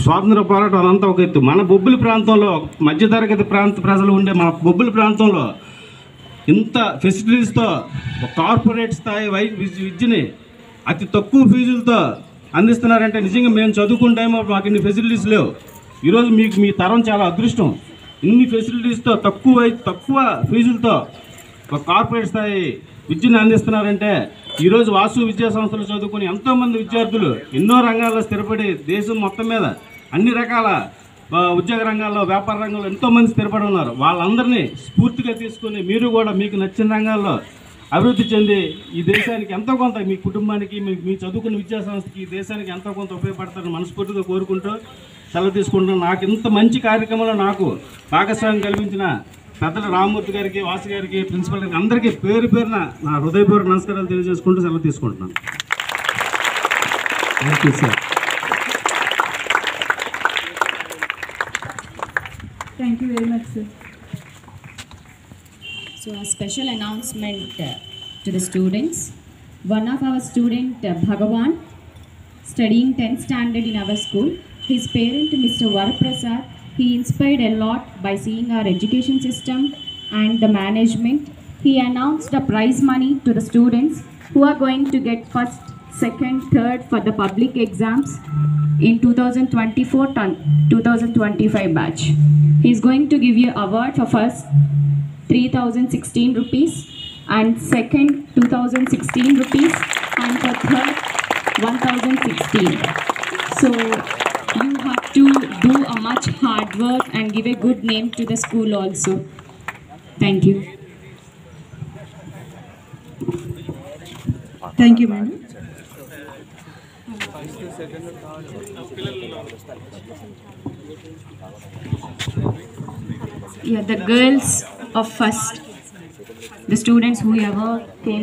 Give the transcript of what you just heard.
స్వాతంత్ర పోరాటం అదంతా ఒక ఎత్తు. మన బొబ్బిలి ప్రాంతంలో, మధ్యతరగతి ప్రాంత ప్రజలు ఉండే మన బొబ్బిలి ప్రాంతంలో ఇంత ఫెసిలిటీస్తో కార్పొరేట్ స్థాయి విద్యని అతి తక్కువ ఫీజులతో అందిస్తున్నారంటే నిజంగా మేము చదువుకుంటామో మాకు ఇన్ని ఫెసిలిటీస్ లేవు. ఈరోజు మీకు మీ తరం చాలా అదృష్టం. ఇన్ని ఫెసిలిటీస్తో తక్కువ ఫీజులతో ఒక కార్పొరేట్ స్థాయి విద్యను అందిస్తున్నారంటే ఈరోజు వాసు విద్యా సంస్థలు చదువుకుని ఎంతోమంది విద్యార్థులు ఎన్నో రంగాల్లో స్థిరపడి దేశం మొత్తం మీద అన్ని రకాల ఉద్యోగ రంగాల్లో, వ్యాపార రంగంలో ఎంతోమంది స్థిరపడి ఉన్నారు. వాళ్ళందరినీ స్ఫూర్తిగా తీసుకుని మీరు కూడా మీకు నచ్చిన రంగాల్లో అభివృద్ధి చెంది ఈ దేశానికి ఎంతో కొంత, మీ కుటుంబానికి, మీ చదువుకున్న విద్యా సంస్థకి, ఈ దేశానికి ఎంతో కొంత ఉపయోగపడతారని మనస్ఫూర్తిగా కోరుకుంటూ సెలవు తీసుకుంటున్నాను. నాకు ఇంత మంచి కార్యక్రమంలో నాకు భాగస్వామ్యం కల్పించిన పెద్దల రామమూర్తి గారికి, వాసు గారికి, ప్రిన్సిపల్ గారికి అందరికీ పేరు పేరున నా హృదయపూర్వక నమస్కారాలు తెలియజేసుకుంటూ సెలవు తీసుకుంటున్నాను. Thank you sir. Thank you very much, sir. So a special announcement to the students. One of our student, Bhagavan, studying 10th standard in our school. His parent, Mr. Varaprasad, he inspired a lot by seeing our education system and the management. He announced the prize money to the students who are going to get first, second, third for the public exams in 2024-2025 batch. He is going to give you award for first 3,016 rupees and second 2,016 rupees and for third 1,016. So you have to do a much hard work and give a good name to the school also. Thank you. Thank you, madam. Yeah, the girls of first, the students who ever came